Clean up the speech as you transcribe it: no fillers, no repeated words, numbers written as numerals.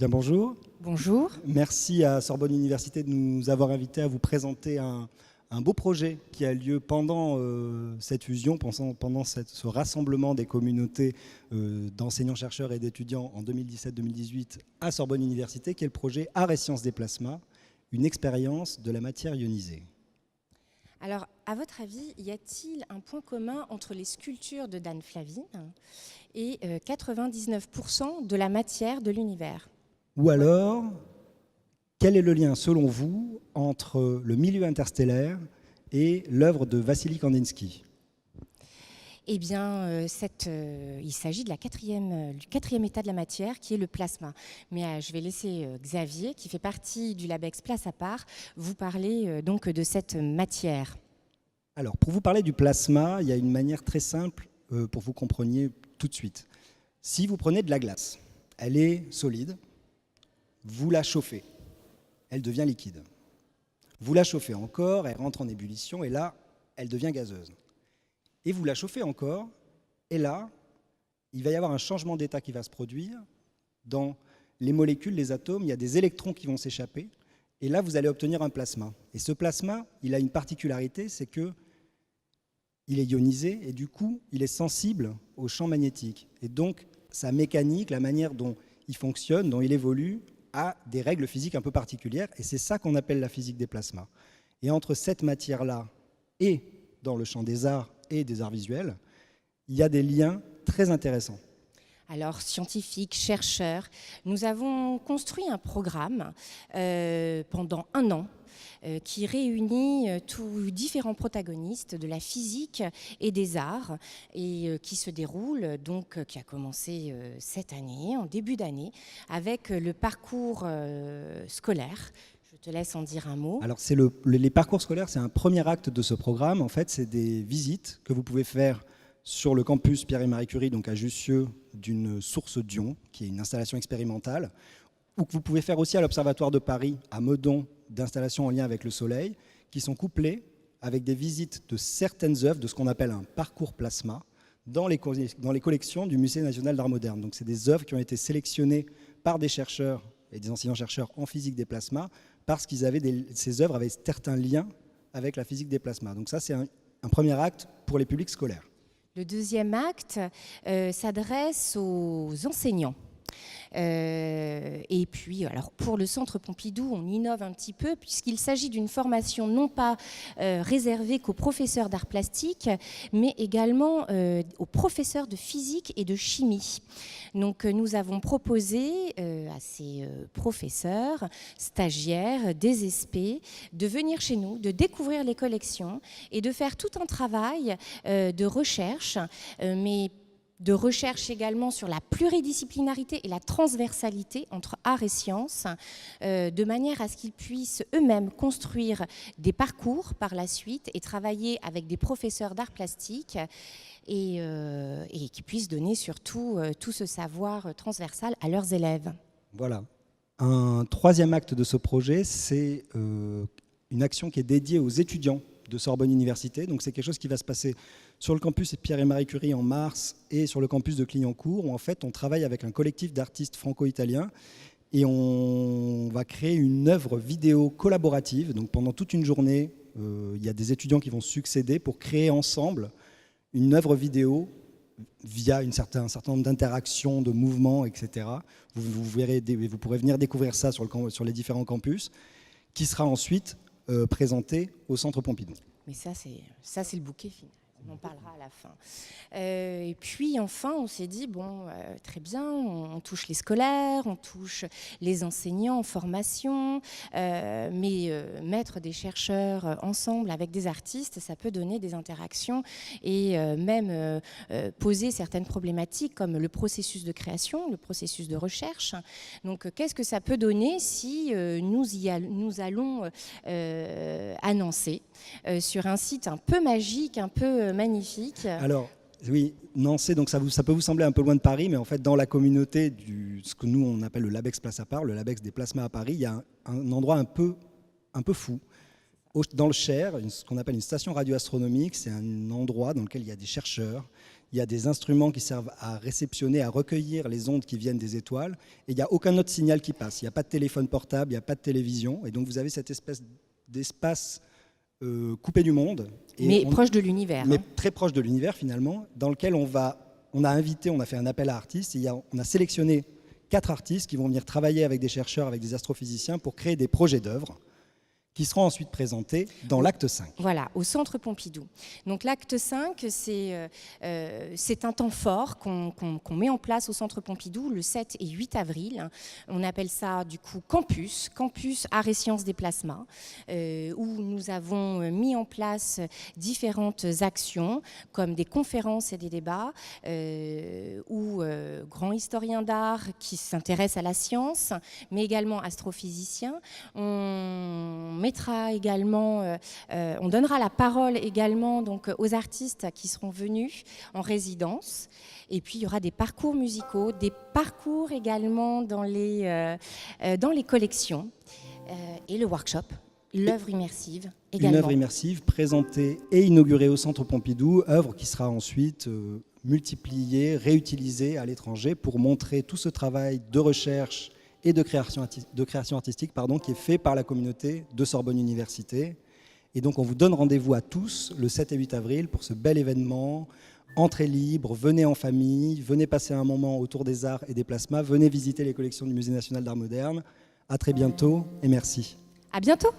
Bien, bonjour. Bonjour. Merci à Sorbonne Université de nous avoir invités à vous présenter un beau projet qui a lieu pendant cette fusion, pendant ce rassemblement des communautés d'enseignants-chercheurs et d'étudiants en 2017-2018 à Sorbonne Université, qui est le projet Arts et Sciences des Plasmas, une expérience de la matière ionisée. Alors, à votre avis, y a-t-il un point commun entre les sculptures de Dan Flavin et 99% de la matière de l'univers? Ou alors, quel est le lien, selon vous, entre le milieu interstellaire et l'œuvre de Vassili Kandinsky? Eh bien, il s'agit du quatrième état de la matière, qui est le plasma. Mais je vais laisser Xavier, qui fait partie du LabEx Place à part, vous parler donc de cette matière. Alors, pour vous parler du plasma, il y a une manière très simple pour que vous compreniez tout de suite. Si vous prenez de la glace, elle est solide, vous la chauffez, elle devient liquide. Vous la chauffez encore, elle rentre en ébullition et là, elle devient gazeuse. Et vous la chauffez encore, et là, il va y avoir un changement d'état qui va se produire. Dans les molécules, les atomes, il y a des électrons qui vont s'échapper, et là, vous allez obtenir un plasma. Et ce plasma, il a une particularité, c'est qu'il est ionisé, et du coup, il est sensible au champ magnétique. Et donc, sa mécanique, la manière dont il fonctionne, dont il évolue, a des règles physiques un peu particulières, et c'est ça qu'on appelle la physique des plasmas. Et entre cette matière-là et dans le champ des arts et des arts visuels, il y a des liens très intéressants. Alors, scientifiques, chercheurs, nous avons construit un programme pendant un an qui réunit tous différents protagonistes de la physique et des arts et qui se déroule, donc qui a commencé cette année, en début d'année, avec le parcours scolaire. Je te laisse en dire un mot. Alors, les parcours scolaires, c'est un premier acte de ce programme. En fait, c'est des visites que vous pouvez faire sur le campus Pierre et Marie Curie, donc à Jussieu, d'une source d'ion, qui est une installation expérimentale, ou que vous pouvez faire aussi à l'Observatoire de Paris, à Meudon, d'installations en lien avec le Soleil, qui sont couplées avec des visites de certaines œuvres, de ce qu'on appelle un parcours plasma, dans les collections du Musée national d'art moderne. Donc, c'est des œuvres qui ont été sélectionnées par des chercheurs et des enseignants-chercheurs en physique des plasmas, parce qu'ils avaient ces œuvres avaient certains liens avec la physique des plasmas. Donc ça, c'est un premier acte pour les publics scolaires. Le deuxième acte s'adresse aux enseignants. Et puis, alors pour le Centre Pompidou, on innove un petit peu puisqu'il s'agit d'une formation non pas réservée qu'aux professeurs d'art plastique, mais également aux professeurs de physique et de chimie. Donc, nous avons proposé à ces professeurs, stagiaires, des SP, de venir chez nous, de découvrir les collections et de faire tout un travail de recherche, mais de recherche également sur la pluridisciplinarité et la transversalité entre art et sciences, de manière à ce qu'ils puissent eux-mêmes construire des parcours par la suite et travailler avec des professeurs d'art plastique et qui puissent donner surtout tout ce savoir transversal à leurs élèves. Voilà. Un troisième acte de ce projet, c'est une action qui est dédiée aux étudiants de Sorbonne Université. Donc c'est quelque chose qui va se passer sur le campus Pierre et Marie Curie en mars et sur le campus de Clignancourt, où en fait on travaille avec un collectif d'artistes franco-italiens et on va créer une œuvre vidéo collaborative. Donc pendant toute une journée, il y a des étudiants qui vont succéder pour créer ensemble une œuvre vidéo via un certain nombre d'interactions, de mouvements, etc. Vous pourrez venir découvrir ça sur les différents campus, qui sera ensuite présenté au Centre Pompidou. Mais ça, c'est le bouquet final. On en parlera à la fin. Et puis enfin, on s'est dit, bon, très bien, on touche les scolaires, on touche les enseignants en formation, mais mettre des chercheurs ensemble avec des artistes, ça peut donner des interactions et même poser certaines problématiques comme le processus de création, le processus de recherche. Donc, qu'est-ce que ça peut donner si nous allons à Nancy, sur un site un peu magique, un peu magnifique. Alors, oui, Nancy, donc ça peut vous sembler un peu loin de Paris, mais en fait, dans la communauté ce que nous, on appelle le LabEx Place à part, le LabEx des plasmas à Paris, il y a un endroit un peu fou. Dans le Cher, ce qu'on appelle une station radioastronomique, c'est un endroit dans lequel il y a des chercheurs, il y a des instruments qui servent à réceptionner, à recueillir les ondes qui viennent des étoiles, et il n'y a aucun autre signal qui passe. Il n'y a pas de téléphone portable, il n'y a pas de télévision, et donc vous avez cette espèce d'espace coupé du monde. Mais proche de l'univers. Mais très proche de l'univers, finalement, dans lequel on a fait un appel à artistes, et on a sélectionné 4 artistes qui vont venir travailler avec des chercheurs, avec des astrophysiciens, pour créer des projets d'œuvres qui seront ensuite présentés dans l'acte 5. Voilà, au Centre Pompidou. Donc l'acte 5, c'est un temps fort qu'on met en place au Centre Pompidou le 7 et 8 avril. On appelle ça du coup Campus Arts et Sciences des Plasmas, où nous avons mis en place différentes actions, comme des conférences et des débats, où grands historiens d'art qui s'intéressent à la science, mais également astrophysiciens, on donnera la parole également donc, aux artistes qui seront venus en résidence. Et puis, il y aura des parcours musicaux, des parcours également dans les collections et le workshop, l'œuvre immersive également. Une œuvre immersive présentée et inaugurée au Centre Pompidou, œuvre qui sera ensuite multipliée, réutilisée à l'étranger pour montrer tout ce travail de recherche et de création artistique qui est fait par la communauté de Sorbonne Université. Et donc on vous donne rendez-vous à tous le 7 et 8 avril pour ce bel événement. Entrée libre, venez en famille, venez passer un moment autour des arts et des plasmas, venez visiter les collections du Musée national d'art moderne. À très bientôt et merci. À bientôt.